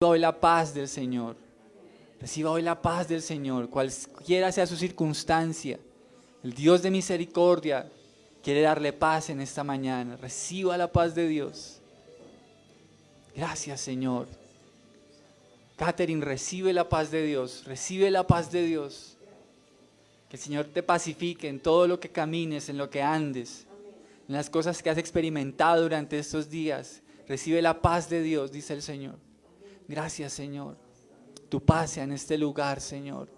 reciba hoy la paz del Señor. Reciba hoy la paz del Señor, cualquiera sea su circunstancia. El Dios de misericordia quiere darle paz en esta mañana. Reciba la paz de Dios. Gracias, Señor. Catherine, recibe la paz de Dios. Recibe la paz de Dios. Que el Señor te pacifique en todo lo que camines, en lo que andes, en las cosas que has experimentado durante estos días. Recibe la paz de Dios, dice el Señor. Gracias, Señor. Tu paz sea en este lugar, Señor.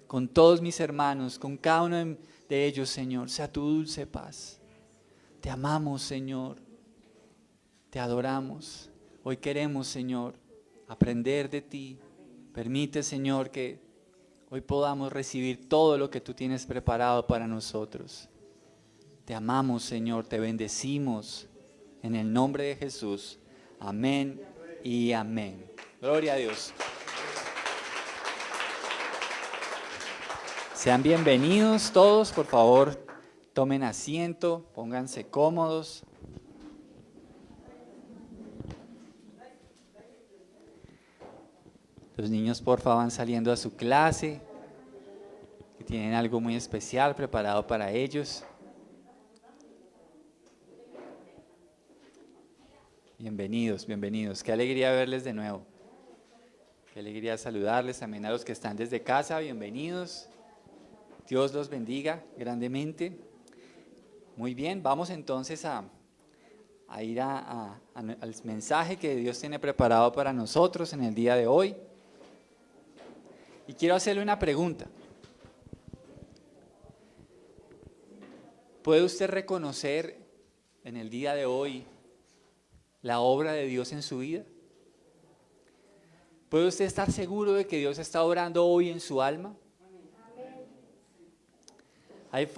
Con todos mis hermanos, con cada uno de ellos, Señor, sea tu dulce paz. Te amamos, Señor. Te adoramos. Hoy queremos, Señor, aprender de ti. Permite, Señor, que hoy podamos recibir todo lo que tú tienes preparado para nosotros. Te amamos, Señor, te bendecimos en el nombre de Jesús. Amén y amén. Gloria a Dios. Sean bienvenidos todos, por favor, tomen asiento, pónganse cómodos. Los niños, por favor, van saliendo a su clase, que tienen algo muy especial preparado para ellos. Bienvenidos, bienvenidos. Qué alegría verles de nuevo. Qué alegría saludarles también a los que están desde casa. Bienvenidos. Dios los bendiga grandemente. Muy bien, vamos entonces a ir al mensaje que Dios tiene preparado para nosotros en el día de hoy. Y quiero hacerle una pregunta. ¿Puede usted reconocer en el día de hoy la obra de Dios en su vida? ¿Puede usted estar seguro de que Dios está obrando hoy en su alma?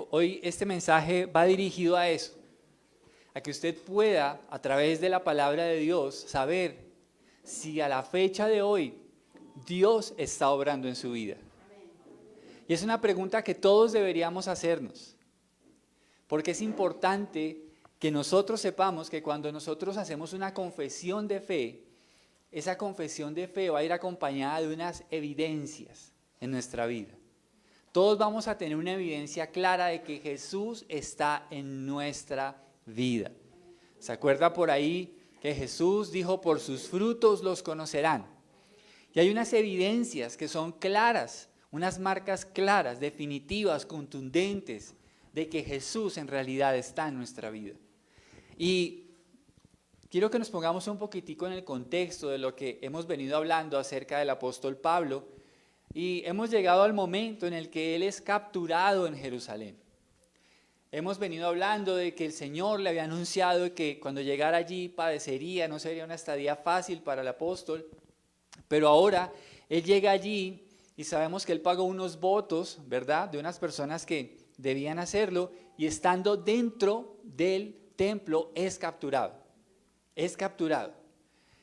Hoy este mensaje va dirigido a eso, a que usted pueda, a través de la palabra de Dios, saber si a la fecha de hoy Dios está obrando en su vida. Y es una pregunta que todos deberíamos hacernos, porque es importante que nosotros sepamos que cuando nosotros hacemos una confesión de fe, esa confesión de fe va a ir acompañada de unas evidencias en nuestra vida. Todos vamos a tener una evidencia clara de que Jesús está en nuestra vida. ¿Se acuerda por ahí que Jesús dijo, por sus frutos los conocerán? Y hay unas evidencias que son claras, unas marcas claras, definitivas, contundentes, de que Jesús en realidad está en nuestra vida. Y quiero que nos pongamos un poquitico en el contexto de lo que hemos venido hablando acerca del apóstol Pablo. Y hemos llegado al momento en el que él es capturado en Jerusalén. Hemos venido hablando de que el Señor le había anunciado que cuando llegara allí padecería, no sería una estadía fácil para el apóstol. Pero ahora él llega allí y sabemos que él pagó unos votos, ¿verdad?, de unas personas que debían hacerlo, y estando dentro del templo es capturado. Es capturado.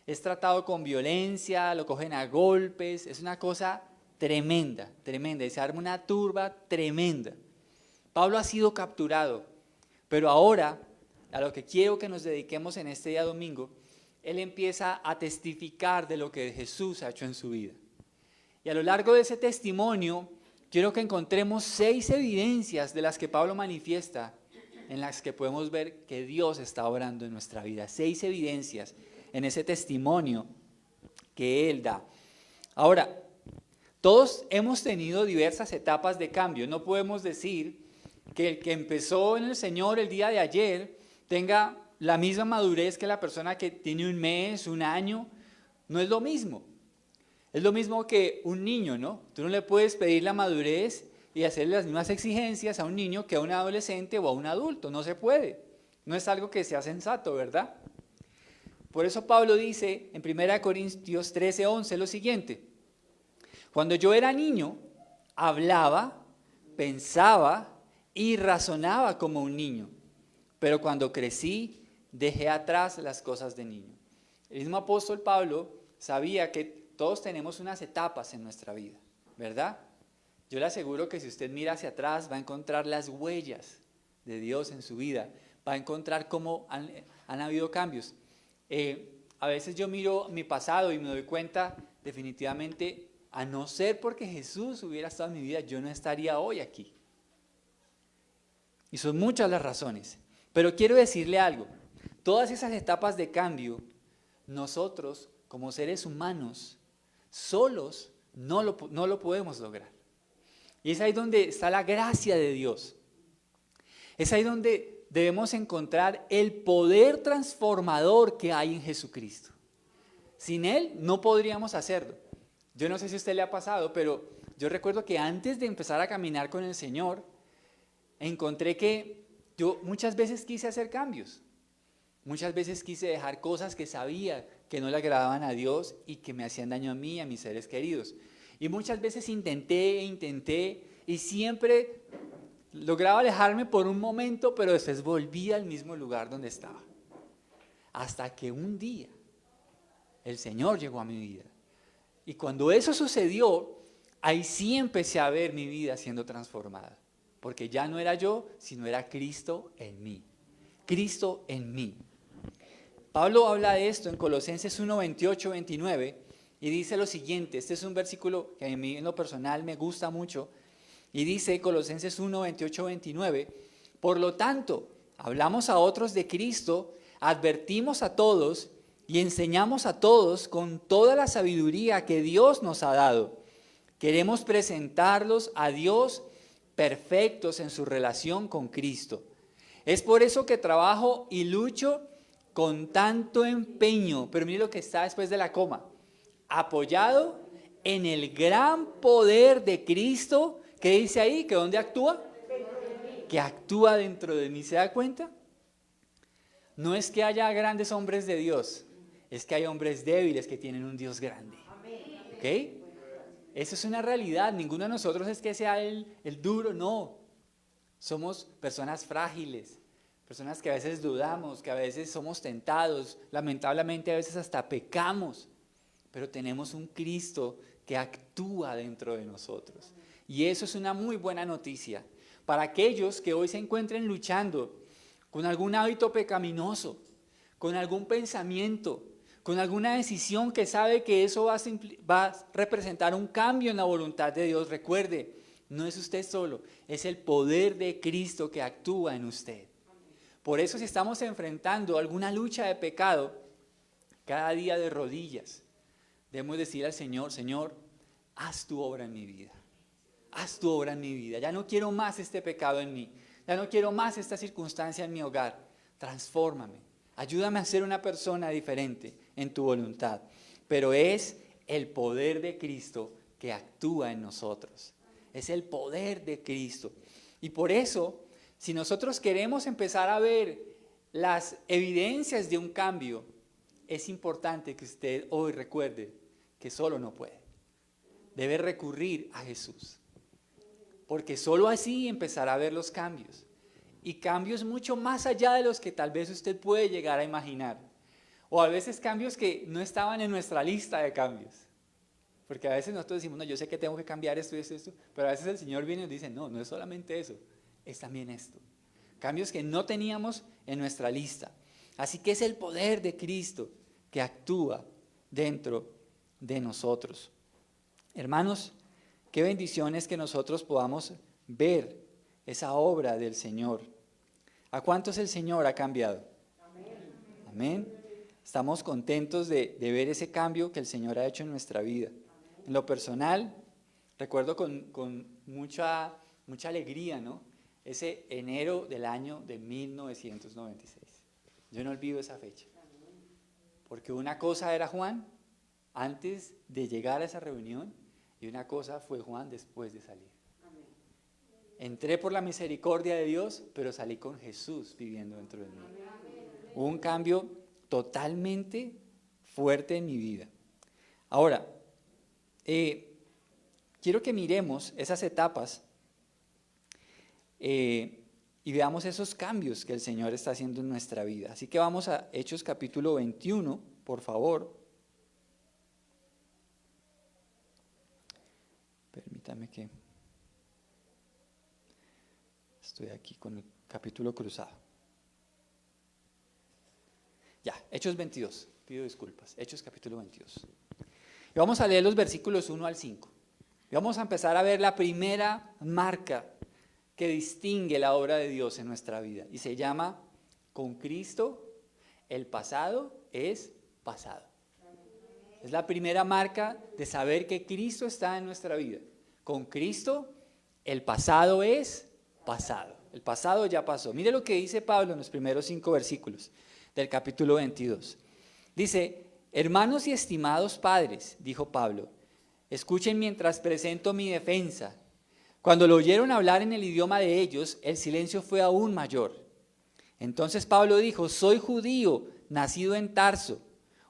Es tratado con violencia, lo cogen a golpes, es una cosa tremenda, tremenda, y se arma una turba tremenda. Pablo ha sido capturado, pero ahora, a lo que quiero que nos dediquemos en este día domingo, él empieza a testificar de lo que Jesús ha hecho en su vida. Y a lo largo de ese testimonio, quiero que encontremos 6 evidencias de las que Pablo manifiesta, en las que podemos ver que Dios está obrando en nuestra vida. 6 evidencias en ese testimonio que él da. Ahora, todos hemos tenido diversas etapas de cambio. No podemos decir que el que empezó en el Señor el día de ayer tenga la misma madurez que la persona que tiene un mes, un año. No es lo mismo. Es lo mismo que un niño, ¿no? Tú no le puedes pedir la madurez y hacerle las mismas exigencias a un niño que a un adolescente o a un adulto. No se puede. No es algo que sea sensato, ¿verdad? Por eso Pablo dice en 1 Corintios 13:11 lo siguiente: cuando yo era niño, hablaba, pensaba y razonaba como un niño, pero cuando crecí, dejé atrás las cosas de niño. El mismo apóstol Pablo sabía que todos tenemos unas etapas en nuestra vida, ¿verdad? Yo le aseguro que si usted mira hacia atrás va a encontrar las huellas de Dios en su vida, va a encontrar cómo han habido cambios. a veces yo miro mi pasado y me doy cuenta definitivamente, a no ser porque Jesús hubiera estado en mi vida, yo no estaría hoy aquí. Y son muchas las razones. Pero quiero decirle algo, todas esas etapas de cambio, nosotros como seres humanos, solos no lo podemos lograr. Y es ahí donde está la gracia de Dios. Es ahí donde debemos encontrar el poder transformador que hay en Jesucristo. Sin Él no podríamos hacerlo. Yo no sé si a usted le ha pasado, pero yo recuerdo que antes de empezar a caminar con el Señor, encontré que yo muchas veces quise hacer cambios. Muchas veces quise dejar cosas que sabía que no le agradaban a Dios y que me hacían daño a mí y a mis seres queridos. Y muchas veces intenté y siempre lograba alejarme por un momento, pero después volvía al mismo lugar donde estaba. Hasta que un día el Señor llegó a mi vida. Y cuando eso sucedió, ahí sí empecé a ver mi vida siendo transformada. Porque ya no era yo, sino era Cristo en mí. Cristo en mí. Pablo habla de esto en Colosenses 1, 28, 29 y dice lo siguiente. Este es un versículo que a mí en lo personal me gusta mucho. Y dice Colosenses 1, 28, 29, por lo tanto, hablamos a otros de Cristo, advertimos a todos y enseñamos a todos con toda la sabiduría que Dios nos ha dado. Queremos presentarlos a Dios perfectos en su relación con Cristo. Es por eso que trabajo y lucho con tanto empeño, pero mire lo que está después de la coma, apoyado en el gran poder de Cristo. ¿Qué dice ahí? ¿Que dónde actúa? Que actúa dentro de mí. ¿Se da cuenta? No es que haya grandes hombres de Dios, es que hay hombres débiles que tienen un Dios grande. ¿Ok? Eso es una realidad. Ninguno de nosotros es que sea el duro, no. Somos personas frágiles, personas que a veces dudamos, que a veces somos tentados, lamentablemente a veces hasta pecamos, pero tenemos un Cristo que actúa dentro de nosotros. Y eso es una muy buena noticia para aquellos que hoy se encuentren luchando con algún hábito pecaminoso, con algún pensamiento, con alguna decisión que sabe que eso va a representar un cambio en la voluntad de Dios. Recuerde, no es usted solo, es el poder de Cristo que actúa en usted. Por eso si estamos enfrentando alguna lucha de pecado, cada día de rodillas, debemos decir al Señor, Señor, haz tu obra en mi vida. Haz tu obra en mi vida. Ya no quiero más este pecado en mí. Ya no quiero más esta circunstancia en mi hogar. Transfórmame. Ayúdame a ser una persona diferente en tu voluntad. Pero es el poder de Cristo que actúa en nosotros. Es el poder de Cristo. Y por eso, si nosotros queremos empezar a ver las evidencias de un cambio, es importante que usted hoy recuerde que solo no puede. Debe recurrir a Jesús. Porque solo así empezará a ver los cambios. Y cambios mucho más allá de los que tal vez usted puede llegar a imaginar. O a veces cambios que no estaban en nuestra lista de cambios. Porque a veces nosotros decimos, no, yo sé que tengo que cambiar esto y esto, pero a veces el Señor viene y nos dice, no, no es solamente eso, es también esto. Cambios que no teníamos en nuestra lista. Así que es el poder de Cristo que actúa dentro de nosotros. Hermanos, qué bendiciones que nosotros podamos ver esa obra del Señor. ¿A cuántos el Señor ha cambiado? Amén. Estamos contentos de ver ese cambio que el Señor ha hecho en nuestra vida. En lo personal, recuerdo con mucha alegría, ¿no? Ese enero del año de 1996. Yo no olvido esa fecha. Porque una cosa era Juan antes de llegar a esa reunión y una cosa fue Juan después de salir. Entré por la misericordia de Dios, pero salí con Jesús viviendo dentro de mí. Hubo un cambio totalmente fuerte en mi vida. Ahora, quiero que miremos esas etapas y veamos esos cambios que el Señor está haciendo en nuestra vida. Así que vamos a Hechos capítulo 21, por favor. Permítame que estoy aquí con el capítulo cruzado. Ya, Hechos 22. pido disculpas. Hechos capítulo 22. Y vamos a leer los versículos 1 al 5. Y vamos a empezar a ver la primera marca que distingue la obra de Dios en nuestra vida. Y se llama, con Cristo, el pasado es pasado. Es la primera marca de saber que Cristo está en nuestra vida. Con Cristo, el pasado es pasado. El pasado ya pasó. Mire lo que dice Pablo en los primeros 5 versículos del capítulo 22. Dice, hermanos y estimados padres, dijo Pablo, escuchen mientras presento mi defensa. Cuando lo oyeron hablar en el idioma de ellos, el silencio fue aún mayor. Entonces Pablo dijo, soy judío, nacido en Tarso,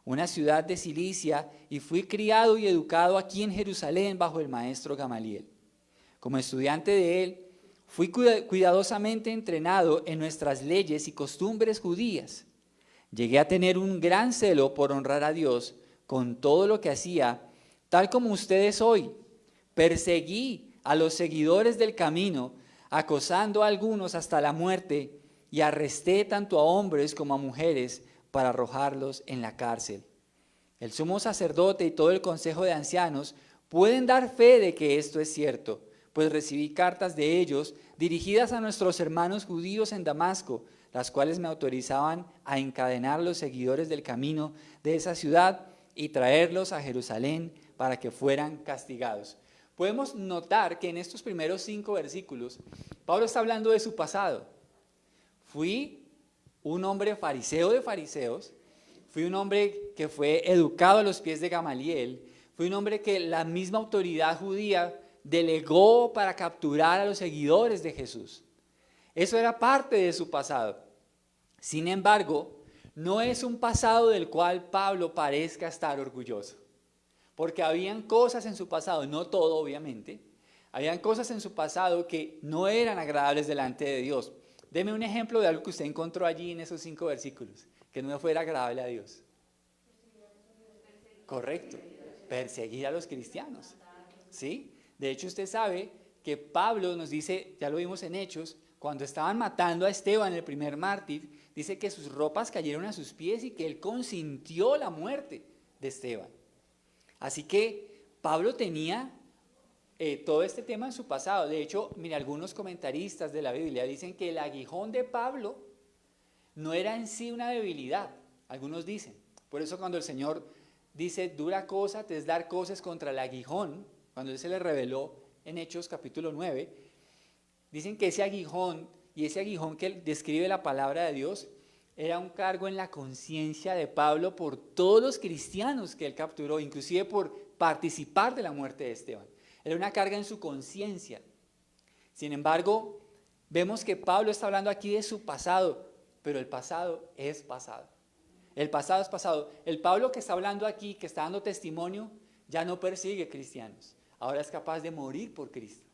una ciudad de Cilicia, y fui criado y educado aquí en Jerusalén bajo el maestro Gamaliel. Como estudiante de él, fui cuidadosamente entrenado en nuestras leyes y costumbres judías. Llegué a tener un gran celo por honrar a Dios con todo lo que hacía, tal como ustedes hoy. Perseguí a los seguidores del camino, acosando a algunos hasta la muerte, y arresté tanto a hombres como a mujeres para arrojarlos en la cárcel. El sumo sacerdote y todo el consejo de ancianos pueden dar fe de que esto es cierto, pues recibí cartas de ellos dirigidas a nuestros hermanos judíos en Damasco, las cuales me autorizaban a encadenar a los seguidores del camino de esa ciudad y traerlos a Jerusalén para que fueran castigados. Podemos notar que en estos primeros 5 versículos, Pablo está hablando de su pasado. Fui un hombre fariseo de fariseos, fui un hombre que fue educado a los pies de Gamaliel, fui un hombre que la misma autoridad judía delegó para capturar a los seguidores de Jesús. Eso era parte de su pasado. Sin embargo, no es un pasado del cual Pablo parezca estar orgulloso, porque habían cosas en su pasado, no todo obviamente, habían cosas en su pasado que no eran agradables delante de Dios. Deme un ejemplo de algo que usted encontró allí en esos 5 versículos, que no fuera agradable a Dios. Correcto, perseguir a los cristianos. ¿Sí? De hecho, usted sabe que Pablo nos dice, ya lo vimos en Hechos, cuando estaban matando a Esteban, el primer mártir, dice que sus ropas cayeron a sus pies y que él consintió la muerte de Esteban. Así que Pablo tenía todo este tema en su pasado. De hecho, mire, algunos comentaristas de la Biblia dicen que el aguijón de Pablo no era en sí una debilidad. Algunos dicen. Por eso cuando el Señor dice, dura cosa te es dar cosas contra el aguijón, cuando Él se le reveló en Hechos capítulo 9, dicen que ese aguijón y ese aguijón que describe la palabra de Dios era un cargo en la conciencia de Pablo por todos los cristianos que él capturó, inclusive por participar de la muerte de Esteban. Era una carga en su conciencia. Sin embargo, vemos que Pablo está hablando aquí de su pasado, pero el pasado es pasado. El pasado es pasado. El Pablo que está hablando aquí, que está dando testimonio, ya no persigue cristianos. Ahora es capaz de morir por Cristo.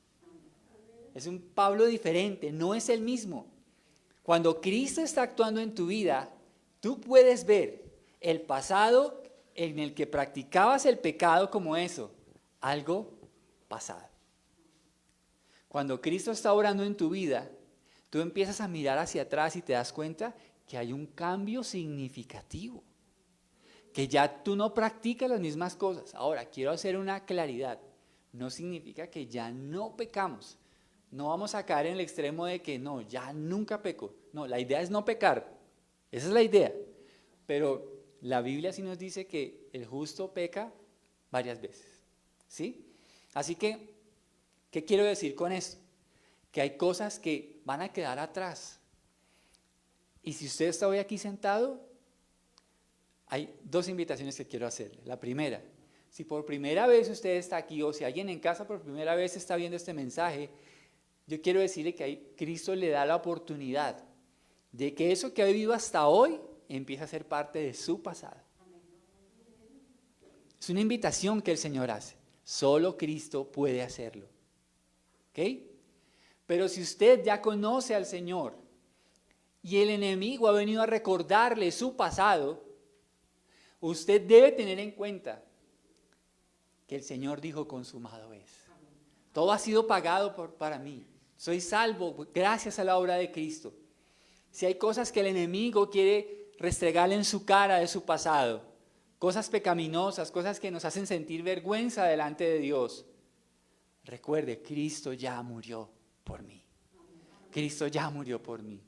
Es un Pablo diferente, no es el mismo. Cuando Cristo está actuando en tu vida, tú puedes ver el pasado en el que practicabas el pecado como eso, algo pasado. Cuando Cristo está obrando en tu vida, tú empiezas a mirar hacia atrás y te das cuenta que hay un cambio significativo, que ya tú no practicas las mismas cosas. Ahora, quiero hacer una claridad. No significa que ya no pecamos. No vamos a caer en el extremo de que no, ya nunca peco. No, la idea es no pecar. Esa es la idea. Pero la Biblia sí nos dice que el justo peca varias veces. ¿Sí? Así que, ¿qué quiero decir con esto? Que hay cosas que van a quedar atrás. Y si usted está hoy aquí sentado, hay 2 invitaciones que quiero hacerle. La primera, si por primera vez usted está aquí o si alguien en casa por primera vez está viendo este mensaje, yo quiero decirle que ahí Cristo le da la oportunidad de que eso que ha vivido hasta hoy empiece a ser parte de su pasado. Es una invitación que el Señor hace. Solo Cristo puede hacerlo. ¿Ok? Pero si usted ya conoce al Señor y el enemigo ha venido a recordarle su pasado, usted debe tener en cuenta que el Señor dijo consumado es. Todo ha sido pagado para mí. Soy salvo gracias a la obra de Cristo. Si hay cosas que el enemigo quiere restregarle en su cara de su pasado, cosas pecaminosas, cosas que nos hacen sentir vergüenza delante de Dios, recuerde, Cristo ya murió por mí. Cristo ya murió por mí.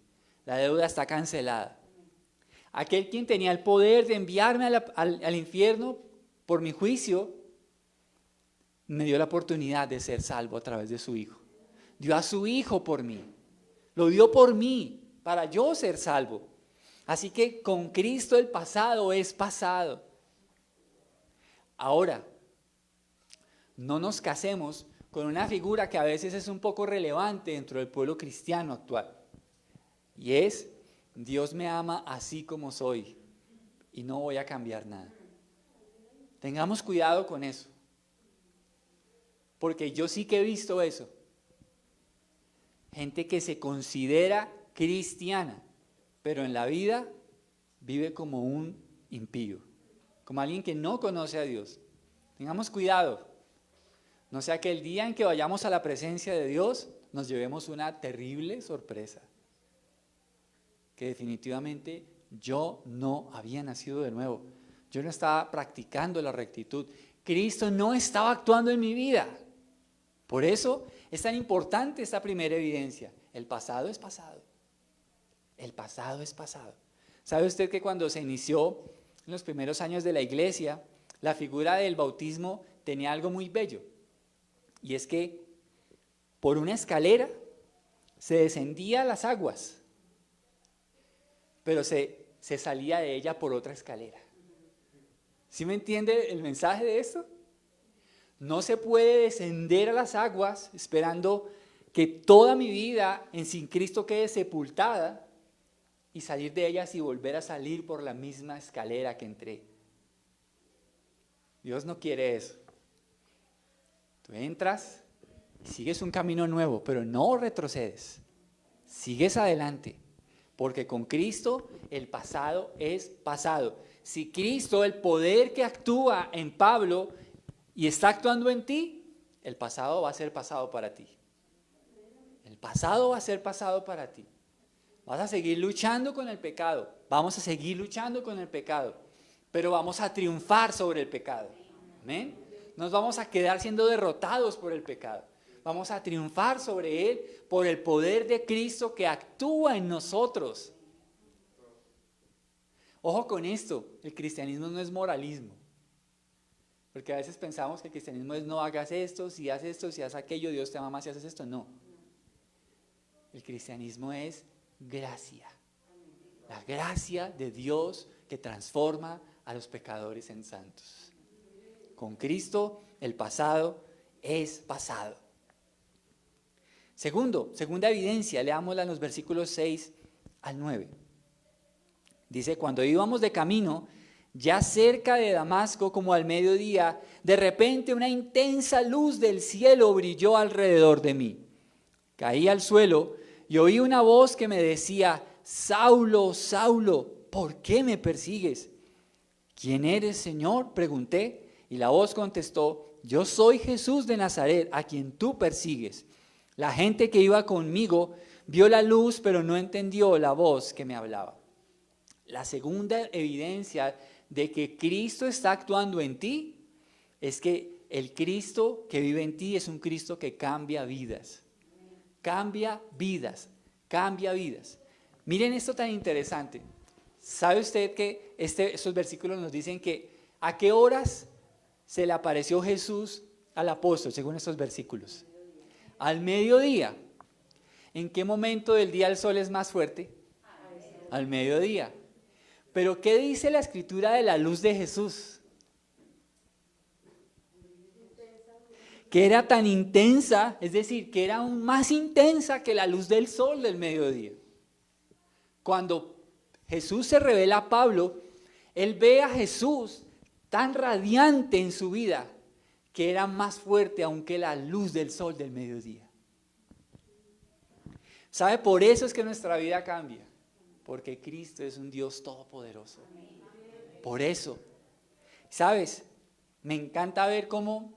La deuda está cancelada. Aquel quien tenía el poder de enviarme al infierno por mi juicio, me dio la oportunidad de ser salvo a través de su Hijo. Dio a su Hijo por mí. Lo dio por mí, para yo ser salvo. Así que con Cristo el pasado es pasado. Ahora, no nos casemos con una figura que a veces es un poco relevante dentro del pueblo cristiano actual. Y es, Dios me ama así como soy y no voy a cambiar nada. Tengamos cuidado con eso. Porque yo sí que he visto eso. Gente que se considera cristiana, pero en la vida vive como un impío, como alguien que no conoce a Dios. Tengamos cuidado. No sea que el día en que vayamos a la presencia de Dios nos llevemos una terrible sorpresa. Que definitivamente yo no había nacido de nuevo. Yo no estaba practicando la rectitud. Cristo no estaba actuando en mi vida. Por eso es tan importante esta primera evidencia. El pasado es pasado. El pasado es pasado. ¿Sabe usted que cuando se inició en los primeros años de la iglesia, la figura del bautismo tenía algo muy bello? Y es que por una escalera se descendía a las aguas, pero se salía de ella por otra escalera. ¿Sí me entiende el mensaje de esto? No se puede descender a las aguas esperando que toda mi vida en sin Cristo quede sepultada y salir de ellas y volver a salir por la misma escalera que entré. Dios no quiere eso. Tú entras y sigues un camino nuevo, pero no retrocedes. Sigues adelante, porque con Cristo el pasado es pasado. Si Cristo, el poder que actúa en Pablo y está actuando en ti, el pasado va a ser pasado para ti. El pasado va a ser pasado para ti. Vas a seguir luchando con el pecado. Vamos a seguir luchando con el pecado. Pero vamos a triunfar sobre el pecado. ¿Amén? Nos vamos a quedar siendo derrotados por el pecado. Vamos a triunfar sobre él por el poder de Cristo que actúa en nosotros. Ojo con esto, el cristianismo no es moralismo. Porque a veces pensamos que el cristianismo es no hagas esto, si haces aquello, Dios te ama más si haces esto. No. El cristianismo es gracia. La gracia de Dios que transforma a los pecadores en santos. Con Cristo el pasado es pasado. Segunda evidencia, leámosla en los versículos 6 al 9. Dice, cuando íbamos de camino, ya cerca de Damasco, como al mediodía, de repente una intensa luz del cielo brilló alrededor de mí. Caí al suelo y oí una voz que me decía, Saulo, Saulo, ¿por qué me persigues? ¿Quién eres, Señor?, pregunté, y la voz contestó, yo soy Jesús de Nazaret, a quien tú persigues. La gente que iba conmigo vio la luz, pero no entendió la voz que me hablaba. La segunda evidencia de que Cristo está actuando en ti es que el Cristo que vive en ti es un Cristo que cambia vidas. Cambia vidas, cambia vidas. Miren esto tan interesante. ¿Sabe usted que estos versículos nos dicen que a qué horas se le apareció Jesús al apóstol, según estos versículos? Al mediodía. ¿En qué momento del día el sol es más fuerte? Al mediodía. Pero ¿qué dice la escritura de la luz de Jesús? Que era tan intensa, es decir, que era aún más intensa que la luz del sol del mediodía. Cuando Jesús se revela a Pablo, él ve a Jesús tan radiante en su vida, que era más fuerte aún que la luz del sol del mediodía. ¿Sabe? Por eso es que nuestra vida cambia. Porque Cristo es un Dios todopoderoso. Por eso. ¿Sabes? Me encanta ver cómo...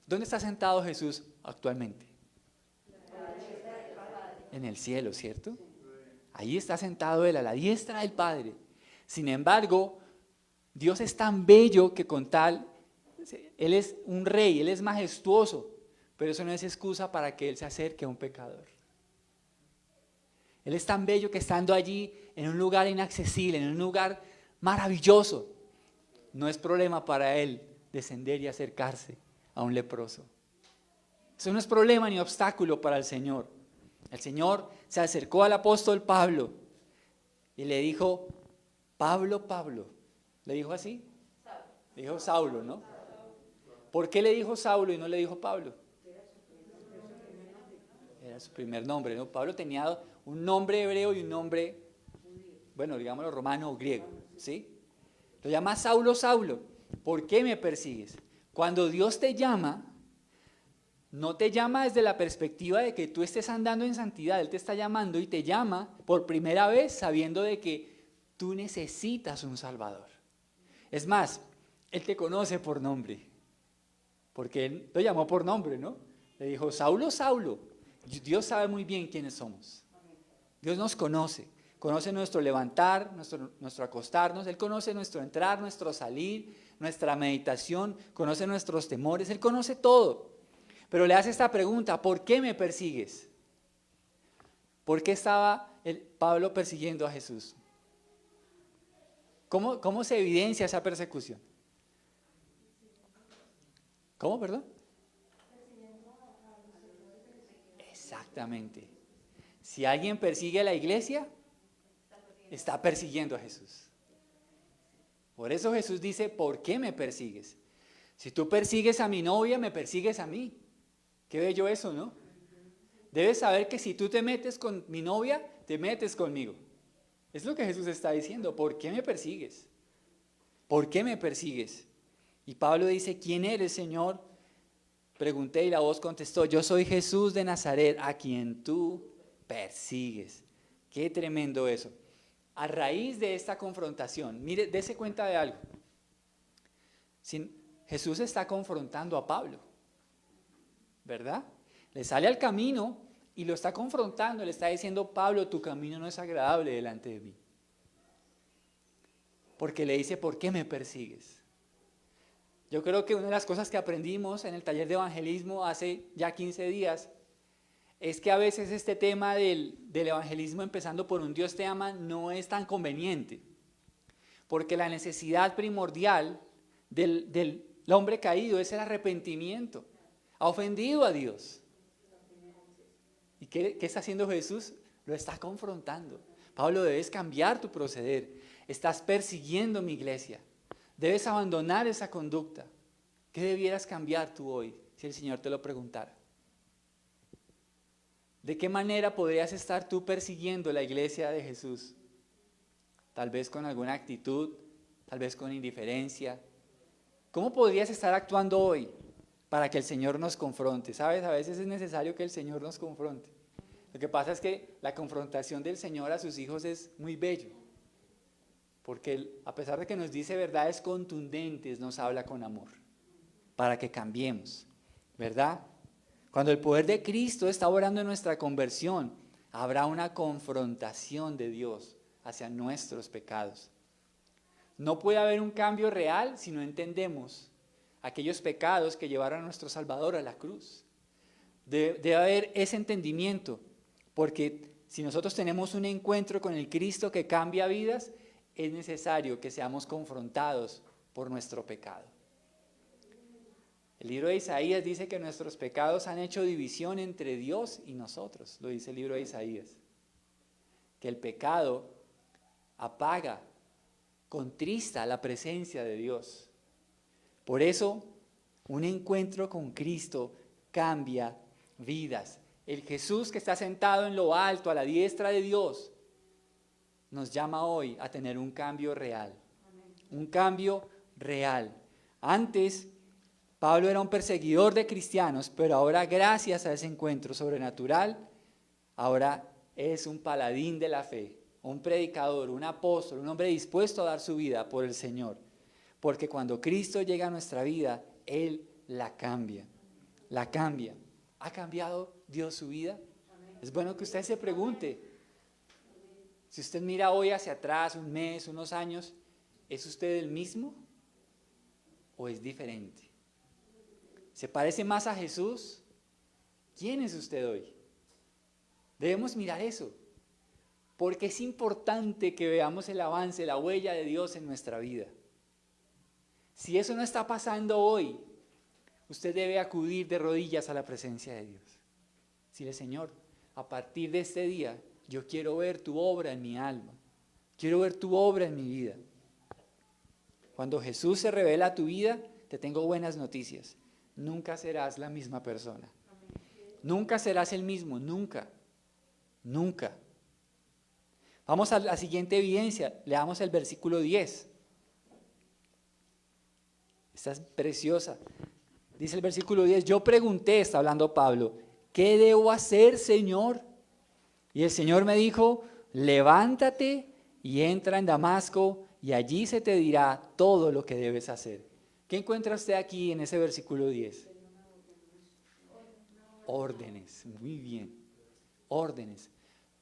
¿Dónde está sentado Jesús actualmente? En el cielo, ¿cierto? Ahí está sentado Él a la diestra del Padre. Sin embargo, Dios es tan bello que con tal, Él es un rey, Él es majestuoso, pero eso no es excusa para que Él se acerque a un pecador. Él es tan bello que estando allí en un lugar inaccesible, en un lugar maravilloso, no es problema para Él descender y acercarse a un leproso. Eso no es problema ni obstáculo para el Señor. El Señor se acercó al apóstol Pablo y le dijo, Pablo, Pablo. ¿Le dijo así? Le dijo Saulo, ¿no? ¿Por qué le dijo Saulo y no le dijo Pablo? Era su primer nombre, ¿no? Pablo tenía un nombre hebreo y un nombre, bueno, digámoslo romano o griego, ¿sí? Lo llama Saulo, Saulo. ¿Por qué me persigues? Cuando Dios te llama, no te llama desde la perspectiva de que tú estés andando en santidad. Él te está llamando y te llama por primera vez sabiendo de que tú necesitas un Salvador. Es más, Él te conoce por nombre, porque Él lo llamó por nombre, ¿no? Le dijo, Saulo, Saulo. Dios sabe muy bien quiénes somos. Dios nos conoce. Conoce nuestro levantar, nuestro acostarnos. Él conoce nuestro entrar, nuestro salir, nuestra meditación. Conoce nuestros temores. Él conoce todo. Pero le hace esta pregunta, ¿por qué me persigues? ¿Por qué estaba Pablo persiguiendo a Jesús? ¿Cómo se evidencia esa persecución? ¿Cómo, perdón? Exactamente. Si alguien persigue a la iglesia, está persiguiendo a Jesús. Por eso Jesús dice, ¿por qué me persigues? Si tú persigues a mi novia, me persigues a mí. Qué bello eso, ¿no? Debes saber que si tú te metes con mi novia, te metes conmigo. Es lo que Jesús está diciendo. ¿Por qué me persigues? ¿Por qué me persigues? Y Pablo dice, ¿quién eres, Señor? Pregunté y la voz contestó, yo soy Jesús de Nazaret, a quien tú persigues. Qué tremendo eso. A raíz de esta confrontación, mire, dése cuenta de algo. Jesús está confrontando a Pablo, ¿verdad? Le sale al camino y lo está confrontando, le está diciendo, Pablo, tu camino no es agradable delante de mí. Porque le dice, ¿por qué me persigues? Yo creo que una de las cosas que aprendimos en el taller de evangelismo hace ya 15 días es que a veces este tema del evangelismo empezando por un Dios te ama no es tan conveniente. Porque la necesidad primordial del hombre caído es el arrepentimiento. Ha ofendido a Dios. ¿Y qué está haciendo Jesús? Lo está confrontando. Pablo, debes cambiar tu proceder. Estás persiguiendo mi iglesia. Debes abandonar esa conducta. ¿Qué debieras cambiar tú hoy si el Señor te lo preguntara? ¿De qué manera podrías estar tú persiguiendo la iglesia de Jesús? Tal vez con alguna actitud, tal vez con indiferencia. ¿Cómo podrías estar actuando hoy para que el Señor nos confronte? ¿Sabes? A veces es necesario que el Señor nos confronte. Lo que pasa es que la confrontación del Señor a sus hijos es muy bello. Porque Él, a pesar de que nos dice verdades contundentes, nos habla con amor. Para que cambiemos, ¿verdad? Cuando el poder de Cristo está obrando en nuestra conversión, habrá una confrontación de Dios hacia nuestros pecados. No puede haber un cambio real si no entendemos aquellos pecados que llevaron a nuestro Salvador a la cruz. Debe haber ese entendimiento, porque si nosotros tenemos un encuentro con el Cristo que cambia vidas, es necesario que seamos confrontados por nuestro pecado. El libro de Isaías dice que nuestros pecados han hecho división entre Dios y nosotros, lo dice el libro de Isaías. Que el pecado apaga, contrista la presencia de Dios. Por eso, un encuentro con Cristo cambia vidas. El Jesús que está sentado en lo alto, a la diestra de Dios, nos llama hoy a tener un cambio real. Un cambio real. Antes, Pablo era un perseguidor de cristianos, pero ahora, gracias a ese encuentro sobrenatural, ahora es un paladín de la fe, un predicador, un apóstol, un hombre dispuesto a dar su vida por el Señor. Porque cuando Cristo llega a nuestra vida, Él la cambia. La cambia. ¿Ha cambiado Dios su vida? Es bueno que usted se pregunte. Si usted mira hoy hacia atrás, un mes, unos años, ¿Es usted el mismo o es diferente? ¿Se parece más a Jesús? ¿Quién es usted hoy? Debemos mirar eso, porque es importante que veamos el avance, la huella de Dios en nuestra vida. Si eso no está pasando hoy, usted debe acudir de rodillas a la presencia de Dios. Dile, Señor, a partir de este día, yo quiero ver tu obra en mi alma. Quiero ver tu obra en mi vida. Cuando Jesús se revela a tu vida, te tengo buenas noticias. Nunca serás la misma persona. Nunca serás el mismo, nunca. Nunca. Vamos a la siguiente evidencia. Leamos el versículo 10. Esta es preciosa. Dice el versículo 10, yo pregunté, está hablando Pablo, ¿qué debo hacer, Señor? Y el Señor me dijo, levántate y entra en Damasco y allí se te dirá todo lo que debes hacer. ¿Qué encuentra usted aquí en ese versículo 10? Órdenes, muy bien, órdenes.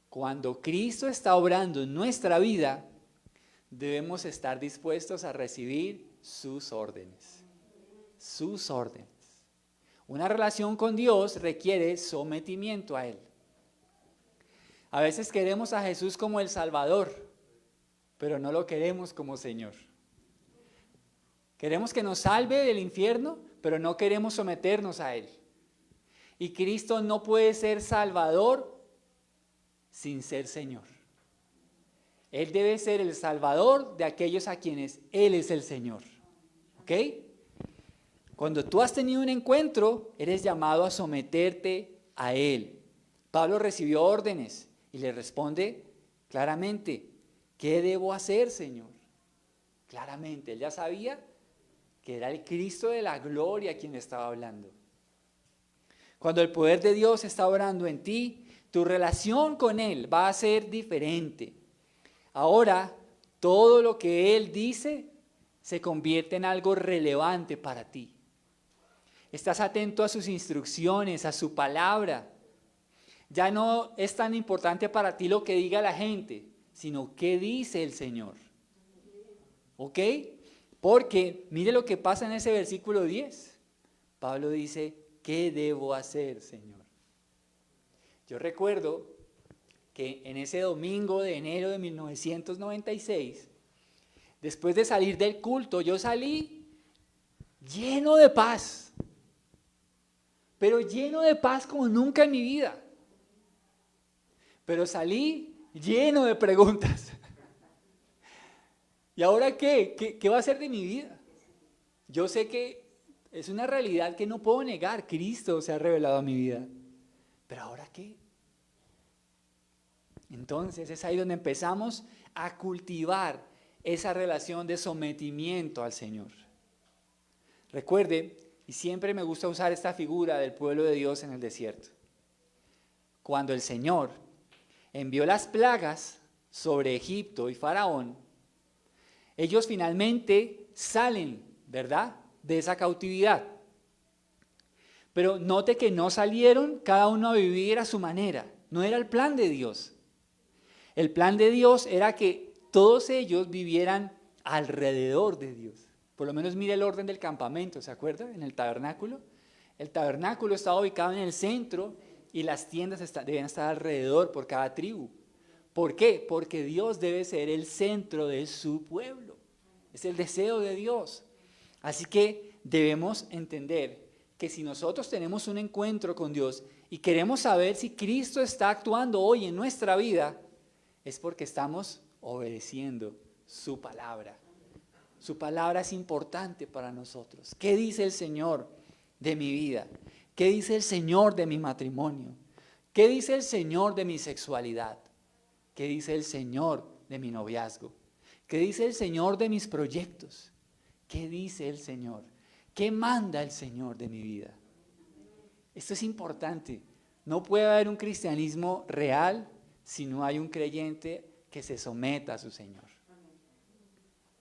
Cuando Cristo está obrando en nuestra vida, debemos estar dispuestos a recibir sus órdenes. Sus órdenes. Una relación con Dios requiere sometimiento a Él. A veces queremos a Jesús como el Salvador, pero no lo queremos como Señor. Queremos que nos salve del infierno, pero no queremos someternos a Él. Y Cristo no puede ser Salvador sin ser Señor. Él debe ser el Salvador de aquellos a quienes Él es el Señor. ¿Ok? Cuando tú has tenido un encuentro, eres llamado a someterte a Él. Pablo recibió órdenes y le responde claramente, ¿qué debo hacer, Señor? Claramente, él ya sabía que era el Cristo de la gloria quien estaba hablando. Cuando el poder de Dios está obrando en ti, tu relación con Él va a ser diferente. Ahora, todo lo que Él dice se convierte en algo relevante para ti. Estás atento a sus instrucciones, a su palabra. Ya no es tan importante para ti lo que diga la gente, sino qué dice el Señor. ¿Ok? Porque mire lo que pasa en ese versículo 10. Pablo dice, ¿qué debo hacer, Señor? Yo recuerdo que en ese domingo de enero de 1996, después de salir del culto, yo salí lleno de paz, pero lleno de paz como nunca en mi vida. Pero salí lleno de preguntas. ¿Y ahora qué? ¿Qué va a ser de mi vida? Yo sé que es una realidad que no puedo negar. Cristo se ha revelado a mi vida. ¿Pero ahora qué? Entonces es ahí donde empezamos a cultivar esa relación de sometimiento al Señor. Recuerde, y siempre me gusta usar esta figura del pueblo de Dios en el desierto. Cuando el Señor envió las plagas sobre Egipto y Faraón, ellos finalmente salen, ¿verdad?, de esa cautividad. Pero note que no salieron cada uno a vivir a su manera. No era el plan de Dios. El plan de Dios era que todos ellos vivieran alrededor de Dios. Por lo menos mire el orden del campamento, ¿se acuerda? En el tabernáculo. El tabernáculo estaba ubicado en el centro y las tiendas deben estar alrededor por cada tribu. ¿Por qué? Porque Dios debe ser el centro de su pueblo. Es el deseo de Dios. Así que debemos entender que si nosotros tenemos un encuentro con Dios y queremos saber si Cristo está actuando hoy en nuestra vida, es porque estamos obedeciendo su palabra. Su palabra es importante para nosotros. ¿Qué dice el Señor de mi vida? ¿Qué dice el Señor de mi matrimonio? ¿Qué dice el Señor de mi sexualidad? ¿Qué dice el Señor de mi noviazgo? ¿Qué dice el Señor de mis proyectos? ¿Qué dice el Señor? ¿Qué manda el Señor de mi vida? Esto es importante. No puede haber un cristianismo real si no hay un creyente que se someta a su Señor.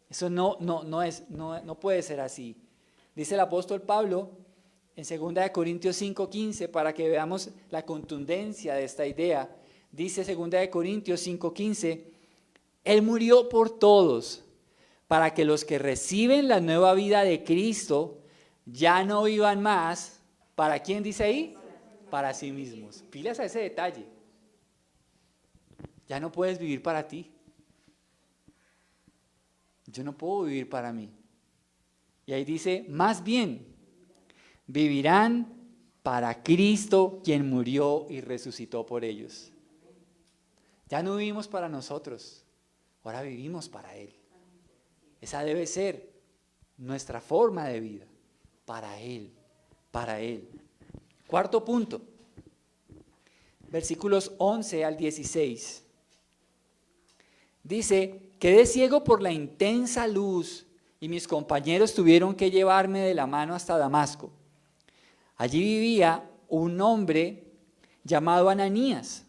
Eso no puede ser así. Dice el apóstol Pablo en 2 Corintios 5:15, para que veamos la contundencia de esta idea. Dice 2 Corintios 5:15, Él murió por todos, para que los que reciben la nueva vida de Cristo ya no vivan más. ¿Para quién dice ahí? Para sí mismos. Pilas a ese detalle. Ya no puedes vivir para ti. Yo no puedo vivir para mí. Y ahí dice, más bien, vivirán para Cristo, quien murió y resucitó por ellos. Ya no vivimos para nosotros, ahora vivimos para Él. Esa debe ser nuestra forma de vida, para Él, para Él. Cuarto punto, versículos 11 al 16. Dice, quedé ciego por la intensa luz y mis compañeros tuvieron que llevarme de la mano hasta Damasco. Allí vivía un hombre llamado Ananías.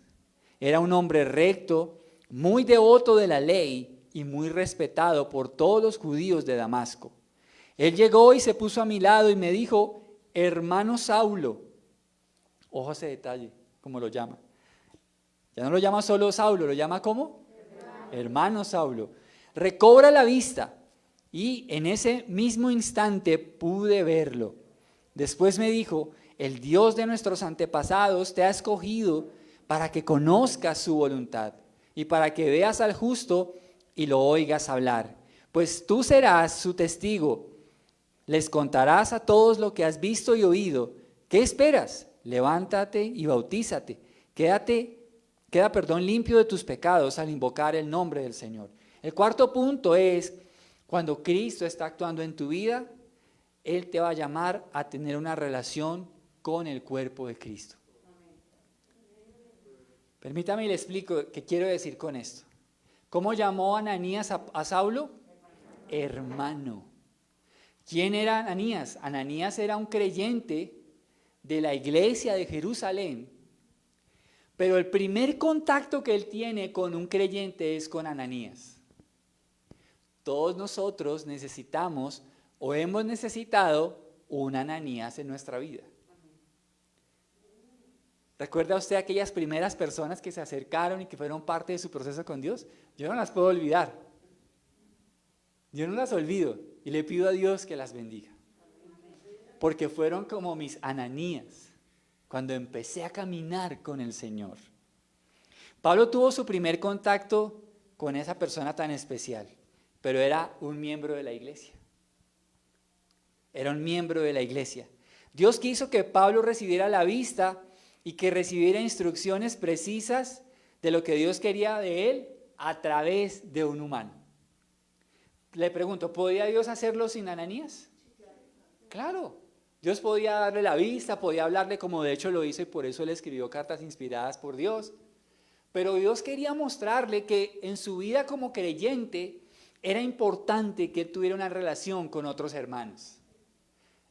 Era un hombre recto, muy devoto de la ley y muy respetado por todos los judíos de Damasco. Él llegó y se puso a mi lado y me dijo, hermano Saulo, ojo a ese detalle, como lo llama. Ya no lo llama solo Saulo, lo llama ¿cómo? Hermano Saulo. Recobra la vista y en ese mismo instante pude verlo. Después me dijo, el Dios de nuestros antepasados te ha escogido para que conozcas su voluntad y para que veas al justo y lo oigas hablar. Pues tú serás su testigo. Les contarás a todos lo que has visto y oído. ¿Qué esperas? Levántate y bautízate. Queda limpio de tus pecados al invocar el nombre del Señor. El cuarto punto es, cuando Cristo está actuando en tu vida, Él te va a llamar a tener una relación con el cuerpo de Cristo. Permítame y le explico qué quiero decir con esto. ¿Cómo llamó Ananías a Saulo? Hermano. ¿Quién era Ananías? Ananías era un creyente de la iglesia de Jerusalén, pero el primer contacto que él tiene con un creyente es con Ananías. Todos nosotros necesitamos o hemos necesitado un Ananías en nuestra vida. ¿Recuerda usted aquellas primeras personas que se acercaron y que fueron parte de su proceso con Dios? Yo no las puedo olvidar. Yo no las olvido y le pido a Dios que las bendiga. Porque fueron como mis Ananías cuando empecé a caminar con el Señor. Pablo tuvo su primer contacto con esa persona tan especial, pero era un miembro de la iglesia. Era un miembro de la iglesia. Dios quiso que Pablo recibiera la vista y que recibiera instrucciones precisas de lo que Dios quería de él a través de un humano. Le pregunto, ¿podía Dios hacerlo sin Ananías? Claro, Dios podía darle la vista, podía hablarle como de hecho lo hizo y por eso él escribió cartas inspiradas por Dios. Pero Dios quería mostrarle que en su vida como creyente era importante que él tuviera una relación con otros hermanos.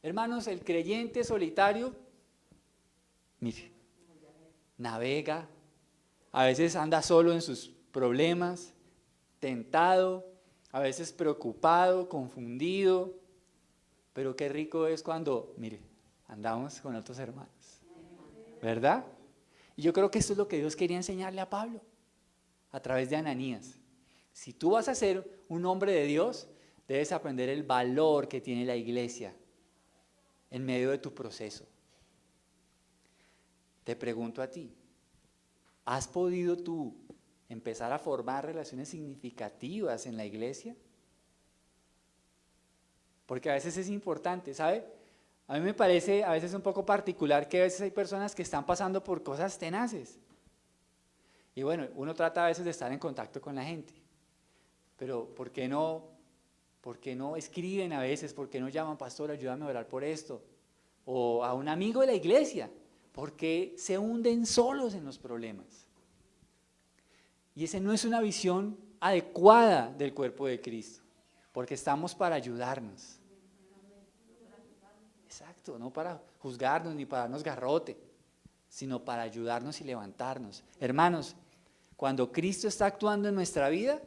Hermanos, el creyente solitario, mire, navega, a veces anda solo en sus problemas, tentado, a veces preocupado, confundido, pero qué rico es cuando, mire, andamos con otros hermanos, ¿verdad? Y yo creo que esto es lo que Dios quería enseñarle a Pablo, a través de Ananías. Si tú vas a ser un hombre de Dios, debes aprender el valor que tiene la iglesia en medio de tu proceso. Te pregunto a ti, ¿has podido tú empezar a formar relaciones significativas en la iglesia? Porque a veces es importante, ¿sabe? A mí me parece a veces un poco particular que a veces hay personas que están pasando por cosas tenaces. Y bueno, uno trata a veces de estar en contacto con la gente. Pero ¿por qué no escriben a veces? ¿Por qué no llaman, pastor, ayúdame a orar por esto? O a un amigo de la iglesia. ¿Por qué se hunden solos en los problemas? Y esa no es una visión adecuada del cuerpo de Cristo, porque estamos para ayudarnos. Exacto, no para juzgarnos ni para darnos garrote, sino para ayudarnos y levantarnos. Hermanos, cuando Cristo está actuando en nuestra vida,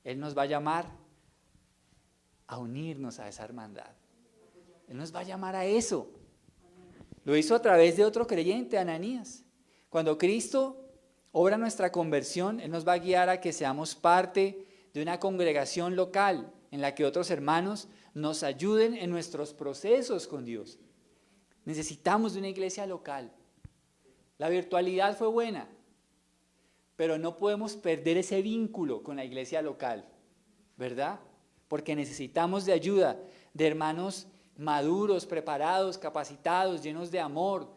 Él nos va a llamar a unirnos a esa hermandad. Él nos va a llamar a eso. Lo hizo a través de otro creyente, Ananías. Cuando Cristo obra nuestra conversión, Él nos va a guiar a que seamos parte de una congregación local, en la que otros hermanos nos ayuden en nuestros procesos con Dios. Necesitamos de una iglesia local. La virtualidad fue buena, pero no podemos perder ese vínculo con la iglesia local, ¿verdad? Porque necesitamos de ayuda, de hermanos maduros, preparados, capacitados, llenos de amor,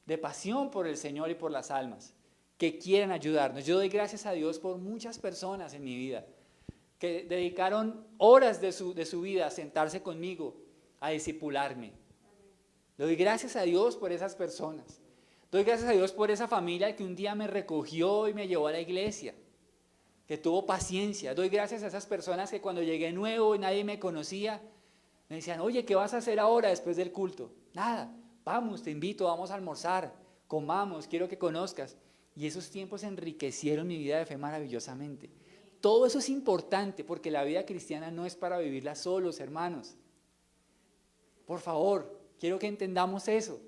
de pasión por el Señor y por las almas, que quieran ayudarnos. Yo doy gracias a Dios por muchas personas en mi vida, que dedicaron horas de su vida a sentarse conmigo, a discipularme. Doy gracias a Dios por esas personas. Doy gracias a Dios por esa familia que un día me recogió y me llevó a la iglesia, que tuvo paciencia. Doy gracias a esas personas que cuando llegué nuevo y nadie me conocía, me decían, oye, ¿qué vas a hacer ahora después del culto? Nada, vamos, te invito, vamos a almorzar, comamos, quiero que conozcas. Y esos tiempos enriquecieron mi vida de fe maravillosamente. Todo eso es importante porque la vida cristiana no es para vivirla solos, hermanos. Por favor, quiero que entendamos eso.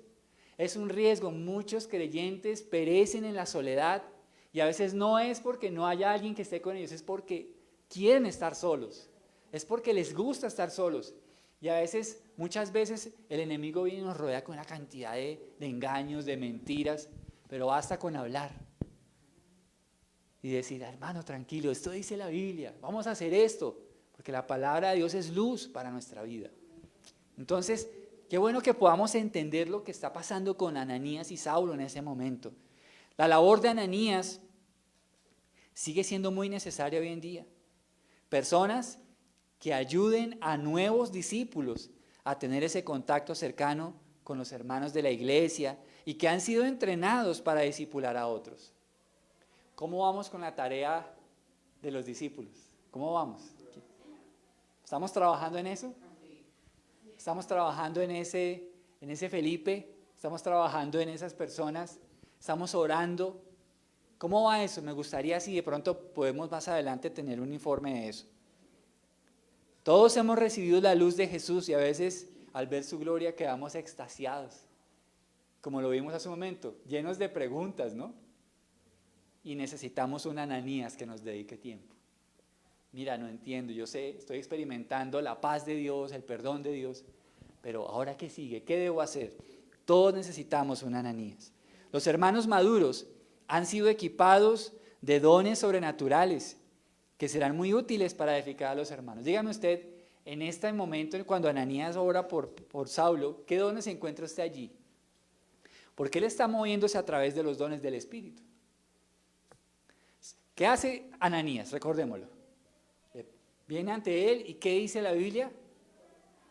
Es un riesgo. Muchos creyentes perecen en la soledad y a veces no es porque no haya alguien que esté con ellos, es porque quieren estar solos. Es porque les gusta estar solos. Y a veces, muchas veces, el enemigo viene y nos rodea con una cantidad de engaños, de mentiras, pero basta con hablar y decir, hermano, tranquilo, esto dice la Biblia, vamos a hacer esto, porque la palabra de Dios es luz para nuestra vida. Entonces, qué bueno que podamos entender lo que está pasando con Ananías y Saulo en ese momento. La labor de Ananías sigue siendo muy necesaria hoy en día. Personas que ayuden a nuevos discípulos a tener ese contacto cercano con los hermanos de la iglesia y que han sido entrenados para discipular a otros. ¿Cómo vamos con la tarea de los discípulos? ¿Cómo vamos? ¿Estamos trabajando en eso? ¿Estamos trabajando en ese Felipe? ¿Estamos trabajando en esas personas? ¿Estamos orando? ¿Cómo va eso? Me gustaría si de pronto podemos más adelante tener un informe de eso. Todos hemos recibido la luz de Jesús y a veces al ver su gloria quedamos extasiados, como lo vimos hace un momento, llenos de preguntas, ¿no? Y necesitamos un Ananías que nos dedique tiempo. Mira, no entiendo, yo sé, estoy experimentando la paz de Dios, el perdón de Dios, pero ¿ahora qué sigue? ¿Qué debo hacer? Todos necesitamos un Ananías. Los hermanos maduros han sido equipados de dones sobrenaturales que serán muy útiles para edificar a los hermanos. Dígame usted, en este momento, cuando Ananías ora por Saulo, ¿qué dones encuentra usted allí? Porque él está moviéndose a través de los dones del Espíritu. ¿Qué hace Ananías? Recordémoslo. Viene ante él y ¿qué dice la Biblia?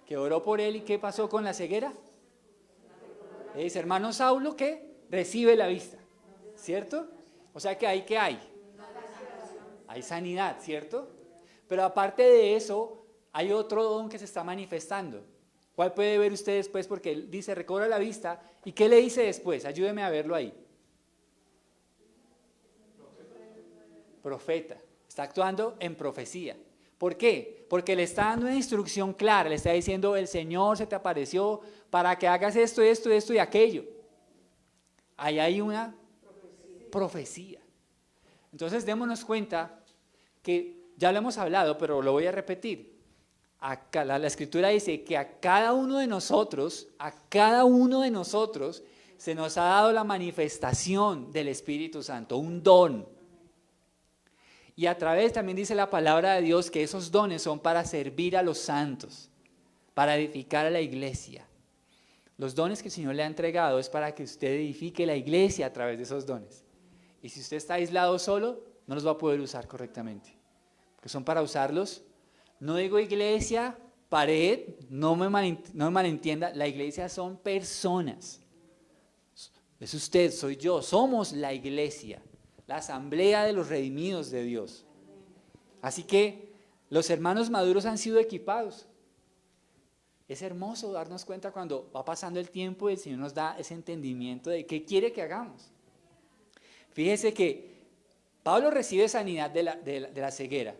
Que oró por él y ¿qué pasó con la ceguera? Le dice, hermano Saulo, ¿qué? Recibe la vista, ¿cierto? O sea que ahí, ¿qué hay? Hay sanidad, ¿cierto? Pero aparte de eso, hay otro don que se está manifestando. ¿Cuál puede ver usted después? Porque él dice, recobra la vista. ¿Y qué le dice después? Ayúdeme a verlo ahí. Profeta. Está actuando en profecía. ¿Por qué? Porque le está dando una instrucción clara. Le está diciendo, el Señor se te apareció para que hagas esto, esto, esto y aquello. Ahí hay una profecía. Entonces démonos cuenta que ya lo hemos hablado, pero lo voy a repetir. Acá, la Escritura dice que a cada uno de nosotros se nos ha dado la manifestación del Espíritu Santo, un don. Y a través también dice la palabra de Dios que esos dones son para servir a los santos, para edificar a la iglesia. Los dones que el Señor le ha entregado es para que usted edifique la iglesia a través de esos dones. Y si usted está aislado solo, no los va a poder usar correctamente. Porque son para usarlos. No digo iglesia, pared, no me malentienda. La iglesia son personas. Es usted, soy yo. Somos la iglesia. La asamblea de los redimidos de Dios. Así que los hermanos maduros han sido equipados. Es hermoso darnos cuenta cuando va pasando el tiempo y el Señor nos da ese entendimiento de qué quiere que hagamos. Fíjese que Pablo recibe sanidad de la ceguera,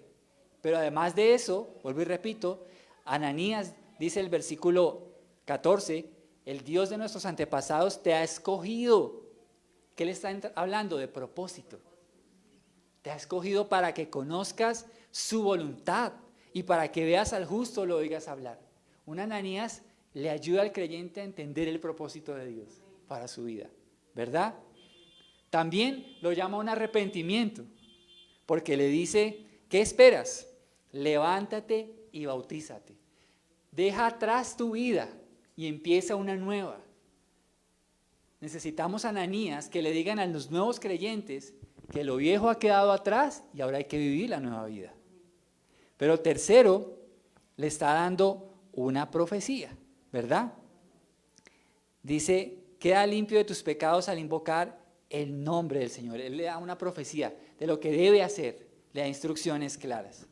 pero además de eso, vuelvo y repito, Ananías dice el versículo 14, el Dios de nuestros antepasados te ha escogido. ¿Qué le está hablando? De propósito. Te ha escogido para que conozcas su voluntad y para que veas al justo lo oigas hablar. Un Ananías le ayuda al creyente a entender el propósito de Dios para su vida, ¿verdad? También lo llama un arrepentimiento, porque le dice, ¿qué esperas? Levántate y bautízate. Deja atrás tu vida y empieza una nueva. Necesitamos Ananías que le digan a los nuevos creyentes que lo viejo ha quedado atrás y ahora hay que vivir la nueva vida. Pero tercero, le está dando una profecía, ¿verdad? Dice, queda limpio de tus pecados al invocar el nombre del Señor. Él le da una profecía de lo que debe hacer, le da instrucciones claras.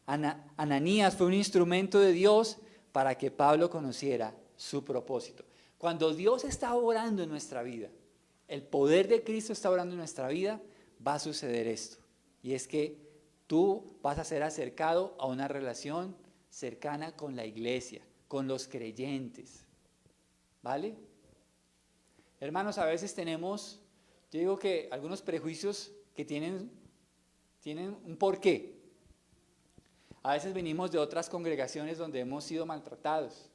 Ananías fue un instrumento de Dios para que Pablo conociera su propósito. Cuando Dios está obrando en nuestra vida, el poder de Cristo está obrando en nuestra vida, va a suceder esto. Y es que tú vas a ser acercado a una relación cercana con la iglesia, con los creyentes. ¿Vale? Hermanos, a veces tenemos, yo digo que algunos prejuicios que tienen un porqué. A veces venimos de otras congregaciones donde hemos sido maltratados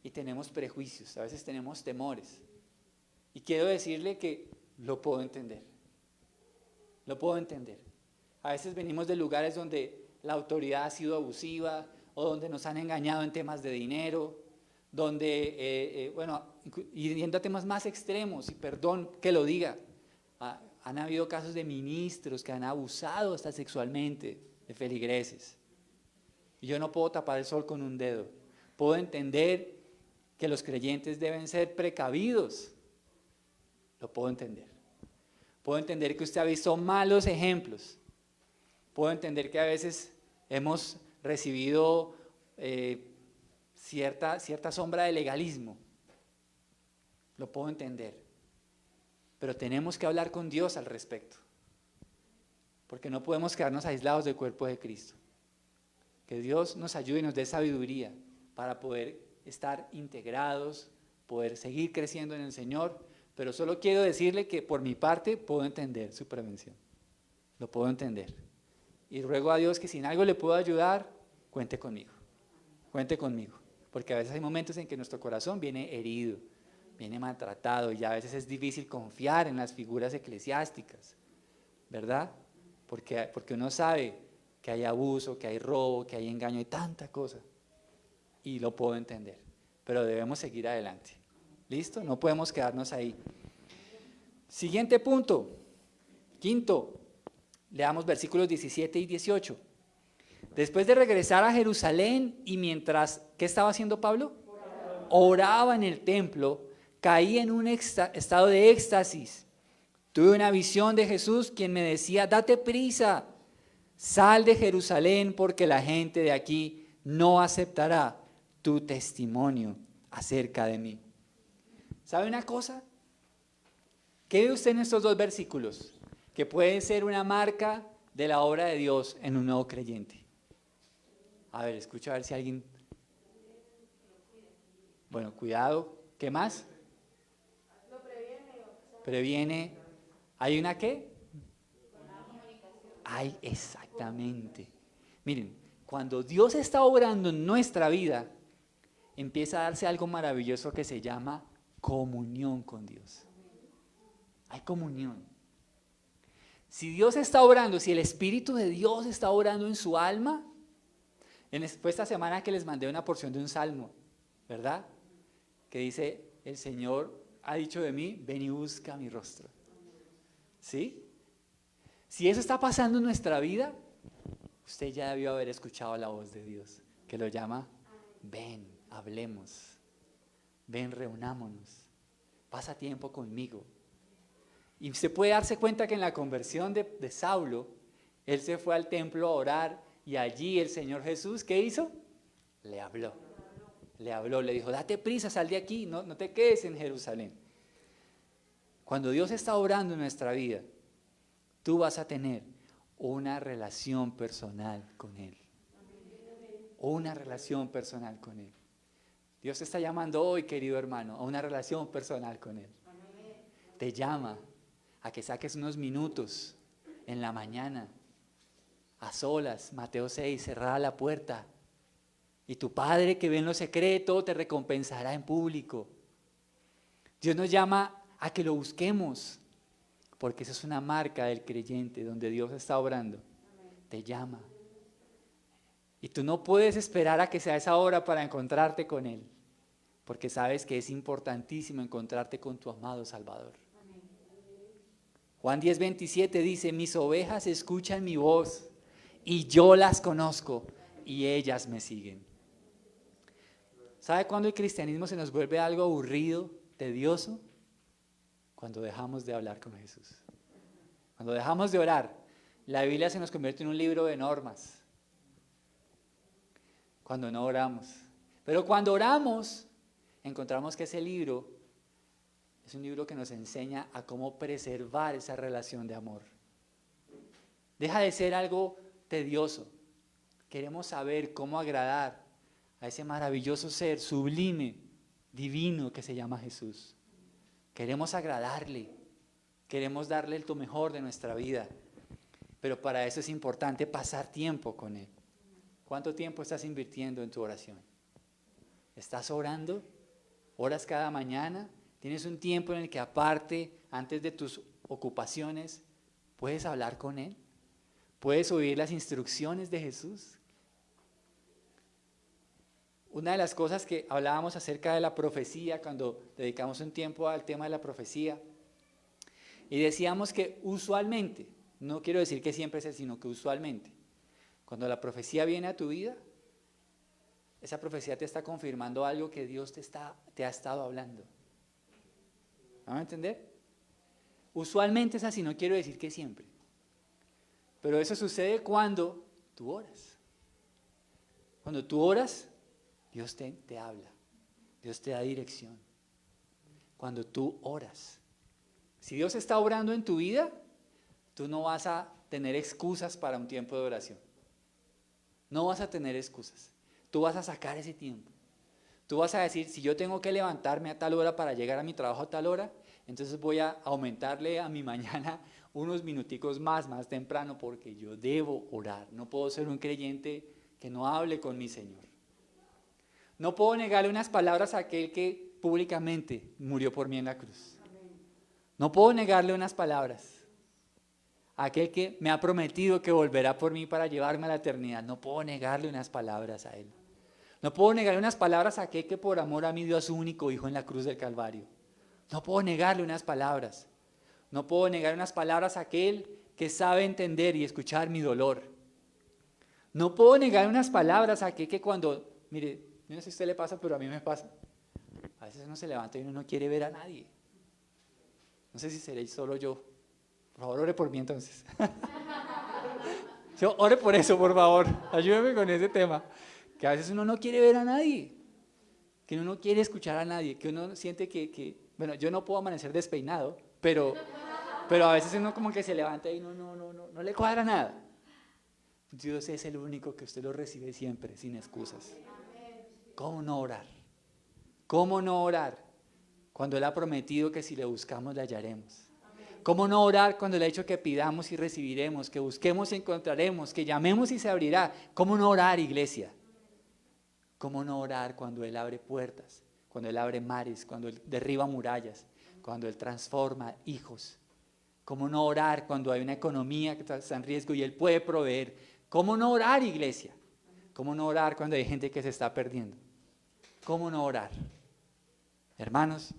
y tenemos prejuicios, a veces tenemos temores. Y quiero decirle que lo puedo entender. Lo puedo entender. A veces venimos de lugares donde la autoridad ha sido abusiva o donde nos han engañado en temas de dinero, donde, y yendo a temas más extremos, y perdón que lo diga, han habido casos de ministros que han abusado hasta sexualmente de feligreses. Y yo no puedo tapar el sol con un dedo. Puedo entender que los creyentes deben ser precavidos. Lo puedo entender. Puedo entender que usted ha visto malos ejemplos. Puedo entender que a veces hemos recibido cierta sombra de legalismo. Lo puedo entender. Pero tenemos que hablar con Dios al respecto. Porque no podemos quedarnos aislados del cuerpo de Cristo. Que Dios nos ayude y nos dé sabiduría para poder estar integrados, poder seguir creciendo en el Señor. Pero solo quiero decirle que por mi parte puedo entender su prevención. Lo puedo entender. Y ruego a Dios que si en algo le puedo ayudar, cuente conmigo. Cuente conmigo. Porque a veces hay momentos en que nuestro corazón viene herido, viene maltratado y a veces es difícil confiar en las figuras eclesiásticas, ¿verdad? Porque uno sabe que hay abuso, que hay robo, que hay engaño, hay tanta cosa. Y lo puedo entender. Pero debemos seguir adelante. ¿Listo? No podemos quedarnos ahí. Siguiente punto. Quinto. Leamos versículos 17 y 18. Después de regresar a Jerusalén y mientras, ¿qué estaba haciendo Pablo? Oraba en el templo, caí en un estado de éxtasis. Tuve una visión de Jesús quien me decía, date prisa, sal de Jerusalén porque la gente de aquí no aceptará tu testimonio acerca de mí. ¿Sabe una cosa? ¿Qué ve usted en estos dos versículos? Que pueden ser una marca de la obra de Dios en un nuevo creyente. A ver, escucha a ver si alguien... Bueno, cuidado. ¿Qué más? Lo previene. Previene. ¿Hay una qué? Ay, exactamente. Miren, cuando Dios está obrando en nuestra vida, empieza a darse algo maravilloso que se llama comunión con Dios. Hay comunión. Si Dios está obrando, si el Espíritu de Dios está obrando en su alma, fue esta semana que les mandé una porción de un salmo, ¿verdad? Que dice, el Señor ha dicho de mí, ven y busca mi rostro. ¿Sí? Si eso está pasando en nuestra vida, usted ya debió haber escuchado la voz de Dios, que lo llama, ven, hablemos, ven, reunámonos, pasa tiempo conmigo. Y usted puede darse cuenta que en la conversión de Saulo, él se fue al templo a orar y allí el Señor Jesús, ¿qué hizo? Le habló, le dijo, date prisa, sal de aquí, no te quedes en Jerusalén. Cuando Dios está obrando en nuestra vida, tú vas a tener una relación personal con Él. Una relación personal con Él. Dios te está llamando hoy, querido hermano, a una relación personal con Él. Te llama a que saques unos minutos en la mañana, a solas, Mateo 6, cerrada la puerta, Y tu Padre que ve en lo secreto te recompensará en público. Dios nos llama a que lo busquemos, porque esa es una marca del creyente, donde Dios está obrando. Te llama. Y tú no puedes esperar a que sea esa hora para encontrarte con Él, porque sabes que es importantísimo encontrarte con tu amado Salvador. Juan 10:27 dice, mis ovejas escuchan mi voz y yo las conozco y ellas me siguen. ¿Sabe cuándo el cristianismo se nos vuelve algo aburrido, tedioso? Cuando dejamos de hablar con Jesús. Cuando dejamos de orar, la Biblia se nos convierte en un libro de normas. Cuando no oramos. Pero cuando oramos, encontramos que ese libro es un libro que nos enseña a cómo preservar esa relación de amor. Deja de ser algo tedioso. Queremos saber cómo agradar a ese maravilloso ser sublime, divino que se llama Jesús. Queremos agradarle. Queremos darle lo mejor de nuestra vida. Pero para eso es importante pasar tiempo con Él. ¿Cuánto tiempo estás invirtiendo en tu oración? ¿Estás orando? ¿Oras cada mañana? ¿Tienes un tiempo en el que aparte, antes de tus ocupaciones, puedes hablar con Él? ¿Puedes oír las instrucciones de Jesús? Una de las cosas que hablábamos acerca de la profecía, cuando dedicamos un tiempo al tema de la profecía, y decíamos que usualmente, no quiero decir que siempre es así, sino que usualmente, cuando la profecía viene a tu vida, esa profecía te está confirmando algo que Dios te ha estado hablando. ¿Vamos a entender? Usualmente es así, no quiero decir que siempre. Pero eso sucede cuando tú oras. Cuando tú oras, Dios te habla. Dios te da dirección. Cuando tú oras. Si Dios está obrando en tu vida, tú no vas a tener excusas para un tiempo de oración. No vas a tener excusas. Tú vas a sacar ese tiempo. Tú vas a decir, si yo tengo que levantarme a tal hora para llegar a mi trabajo a tal hora, entonces voy a aumentarle a mi mañana unos minuticos más temprano, porque yo debo orar. No puedo ser un creyente que no hable con mi Señor. No puedo negarle unas palabras a aquel que públicamente murió por mí en la cruz. No puedo negarle unas palabras a aquel que me ha prometido que volverá por mí para llevarme a la eternidad. No puedo negarle unas palabras a Él. No puedo negarle unas palabras a aquel que por amor a mí dio a su único hijo en la cruz del Calvario. No puedo negarle unas palabras. No puedo negar unas palabras a aquel que sabe entender y escuchar mi dolor. No puedo negar unas palabras a aquel que cuando, mire, yo no sé si a usted le pasa, pero a mí me pasa. A veces uno se levanta y uno no quiere ver a nadie. No sé si seréis solo yo. Por favor, ore por mí entonces. Yo, ore por eso, por favor. Ayúdeme con ese tema. Que a veces uno no quiere ver a nadie. Que uno no quiere escuchar a nadie. Que uno siente bueno, yo no puedo amanecer despeinado, pero a veces uno como que se levanta y no le cuadra nada. Dios es el único que usted lo recibe siempre, sin excusas. ¿Cómo no orar? ¿Cómo no orar? Cuando Él ha prometido que si le buscamos le hallaremos. ¿Cómo no orar cuando Él ha dicho que pidamos y recibiremos, que busquemos y encontraremos, que llamemos y se abrirá? ¿Cómo no orar, iglesia? ¿Cómo no orar cuando Él abre puertas, cuando Él abre mares, cuando Él derriba murallas, cuando Él transforma hijos? ¿Cómo no orar cuando hay una economía que está en riesgo y Él puede proveer? ¿Cómo no orar, iglesia? ¿Cómo no orar cuando hay gente que se está perdiendo? ¿Cómo no orar? Hermanos,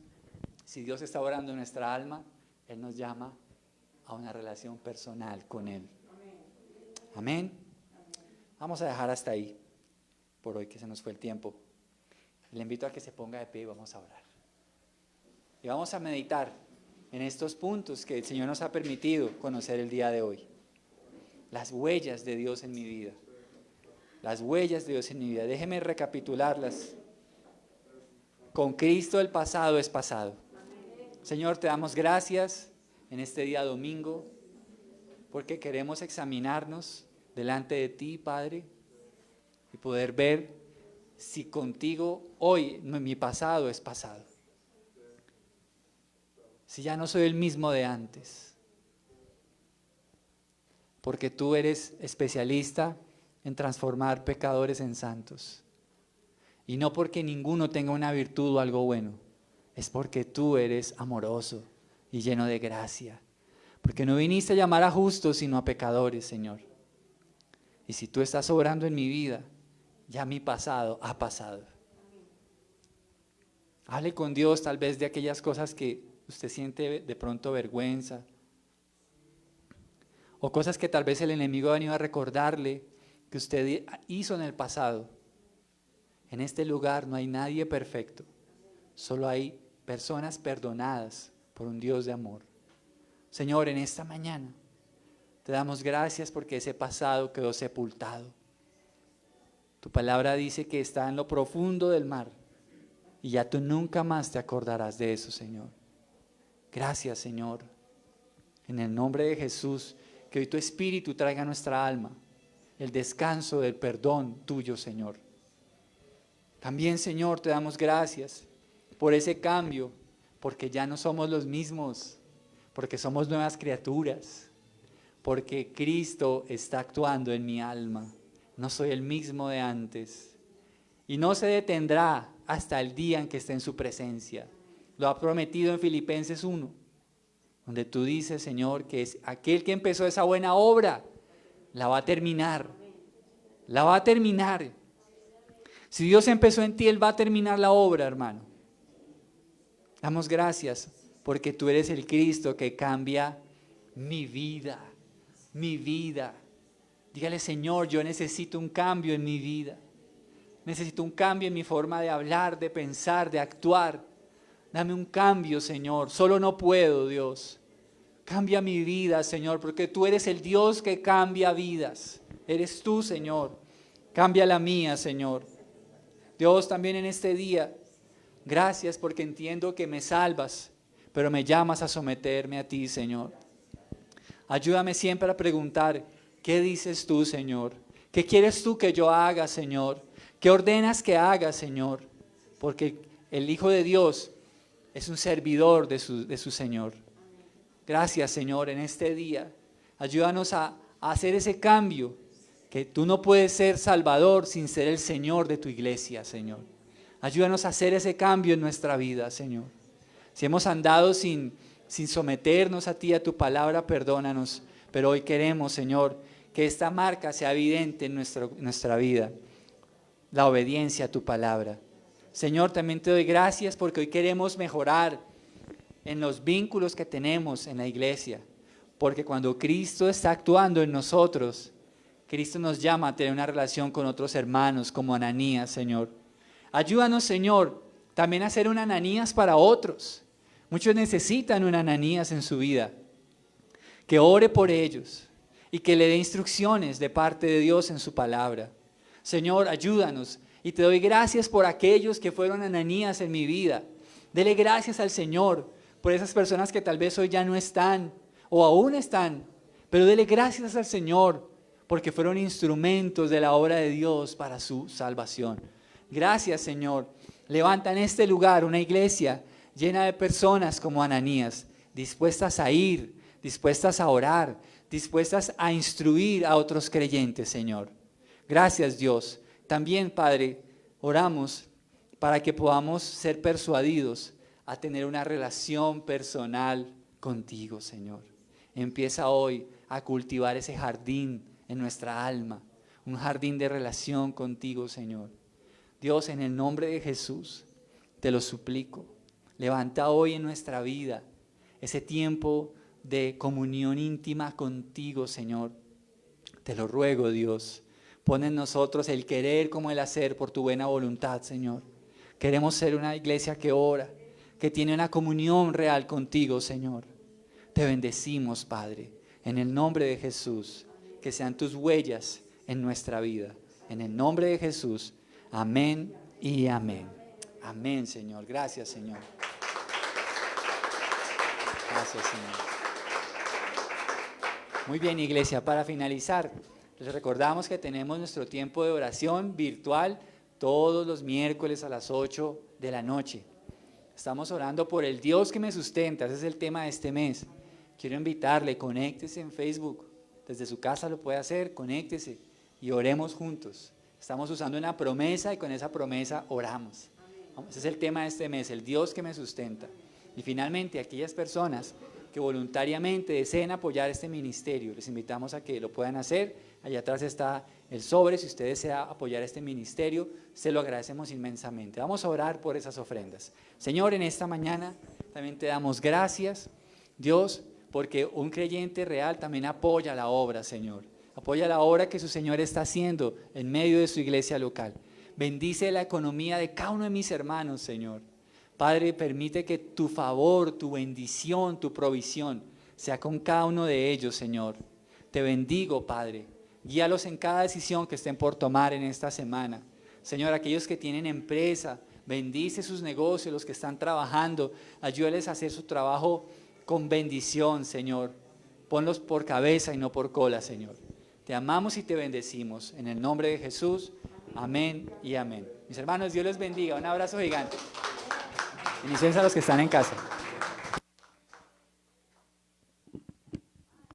si Dios está orando en nuestra alma, Él nos llama a una relación personal con Él. Amén. Vamos a dejar hasta ahí por hoy, que se nos fue el tiempo. Le invito a que se ponga de pie y vamos a orar. Y vamos a meditar en estos puntos que el Señor nos ha permitido conocer el día de hoy. Las huellas de Dios en mi vida. Las huellas de Dios en mi vida. Déjeme recapitularlas. Con Cristo el pasado es pasado. Señor, te damos gracias en este día domingo, porque queremos examinarnos delante de ti, Padre, y poder ver si contigo hoy mi pasado es pasado. Si ya no soy el mismo de antes. Porque tú eres especialista en transformar pecadores en santos. Y no porque ninguno tenga una virtud o algo bueno, es porque tú eres amoroso y lleno de gracia. Porque no viniste a llamar a justos, sino a pecadores, Señor. Y si tú estás obrando en mi vida, ya mi pasado ha pasado. Hable con Dios tal vez de aquellas cosas que usted siente de pronto vergüenza. O cosas que tal vez el enemigo ha venido a recordarle que usted hizo en el pasado. En este lugar no hay nadie perfecto. Solo hay personas perdonadas por un Dios de amor. Señor, en esta mañana te damos gracias porque ese pasado quedó sepultado. Tu palabra dice que está en lo profundo del mar y ya tú nunca más te acordarás de eso, Señor. Gracias, Señor. En el nombre de Jesús, que hoy tu Espíritu traiga a nuestra alma el descanso del perdón tuyo, Señor. También, Señor, te damos gracias por ese cambio, porque ya no somos los mismos, porque somos nuevas criaturas, porque Cristo está actuando en mi alma. No soy el mismo de antes y no se detendrá hasta el día en que esté en su presencia. Lo ha prometido en Filipenses 1, donde tú dices, Señor, que es aquel que empezó esa buena obra, la va a terminar. La va a terminar. Si Dios empezó en ti, Él va a terminar la obra, hermano. Damos gracias porque tú eres el Cristo que cambia mi vida, mi vida. Dígale, Señor, yo necesito un cambio en mi vida. Necesito un cambio en mi forma de hablar, de pensar, de actuar. Dame un cambio, Señor. Solo no puedo, Dios. Cambia mi vida, Señor, porque tú eres el Dios que cambia vidas. Eres tú, Señor. Cambia la mía, Señor. Dios, también en este día, gracias porque entiendo que me salvas, pero me llamas a someterme a ti, Señor. Ayúdame siempre a preguntar, ¿qué dices tú, Señor? ¿Qué quieres tú que yo haga, Señor? ¿Qué ordenas que haga, Señor? Porque el Hijo de Dios es un servidor de su Señor. Gracias, Señor, en este día. Ayúdanos a hacer ese cambio, que tú no puedes ser Salvador sin ser el Señor de tu iglesia, Señor. Ayúdanos a hacer ese cambio en nuestra vida, Señor. Si hemos andado sin someternos a ti, a tu palabra, perdónanos. Pero hoy queremos, Señor, que esta marca sea evidente en nuestra vida. La obediencia a tu palabra. Señor, también te doy gracias porque hoy queremos mejorar en los vínculos que tenemos en la iglesia. Porque cuando Cristo está actuando en nosotros, Cristo nos llama a tener una relación con otros hermanos como Ananías, Señor. Ayúdanos, Señor, también a ser un Ananías para otros. Muchos necesitan un Ananías en su vida. Que ore por ellos y que le dé instrucciones de parte de Dios en su palabra. Señor, ayúdanos y te doy gracias por aquellos que fueron Ananías en mi vida. Dele gracias al Señor por esas personas que tal vez hoy ya no están o aún están, pero dele gracias al Señor porque fueron instrumentos de la obra de Dios para su salvación. Gracias, Señor. Levanta en este lugar una iglesia llena de personas como Ananías, dispuestas a ir, dispuestas a orar, dispuestas a instruir a otros creyentes, Señor. Gracias, Dios. También, Padre, oramos para que podamos ser persuadidos a tener una relación personal contigo, Señor. Empieza hoy a cultivar ese jardín en nuestra alma, un jardín de relación contigo, Señor. Dios, en el nombre de Jesús, te lo suplico. Levanta hoy en nuestra vida ese tiempo de comunión íntima contigo, Señor. Te lo ruego, Dios. Pon en nosotros el querer como el hacer por tu buena voluntad, Señor. Queremos ser una iglesia que ora, que tiene una comunión real contigo, Señor. Te bendecimos, Padre, en el nombre de Jesús. Que sean tus huellas en nuestra vida. En el nombre de Jesús. Amén y amén. Amén, Señor. Gracias, Señor. Gracias, Señor. Muy bien, iglesia, para finalizar, les recordamos que tenemos nuestro tiempo de oración virtual todos los miércoles a las 8 de la noche. Estamos orando por el Dios que me sustenta, ese es el tema de este mes. Quiero invitarle, conéctese en Facebook, desde su casa lo puede hacer, conéctese y oremos juntos. Estamos usando una promesa y con esa promesa oramos. Ese es el tema de este mes, el Dios que me sustenta. Y finalmente, aquellas personas que voluntariamente deseen apoyar este ministerio, les invitamos a que lo puedan hacer. Allá atrás está el sobre, si usted desea apoyar este ministerio, se lo agradecemos inmensamente. Vamos a orar por esas ofrendas. Señor, en esta mañana también te damos gracias, Dios, porque un creyente real también apoya la obra, Señor. Apoya la obra que su Señor está haciendo en medio de su iglesia local. Bendice la economía de cada uno de mis hermanos, Señor. Padre, permite que tu favor, tu bendición, tu provisión sea con cada uno de ellos, Señor. Te bendigo, Padre. Guíalos en cada decisión que estén por tomar en esta semana. Señor, aquellos que tienen empresa, bendice sus negocios, los que están trabajando, ayúdales a hacer su trabajo con bendición, Señor. Ponlos por cabeza y no por cola, Señor. Te amamos y te bendecimos. En el nombre de Jesús, amén y amén. Mis hermanos, Dios les bendiga. Un abrazo gigante. Bendiciones a los que están en casa.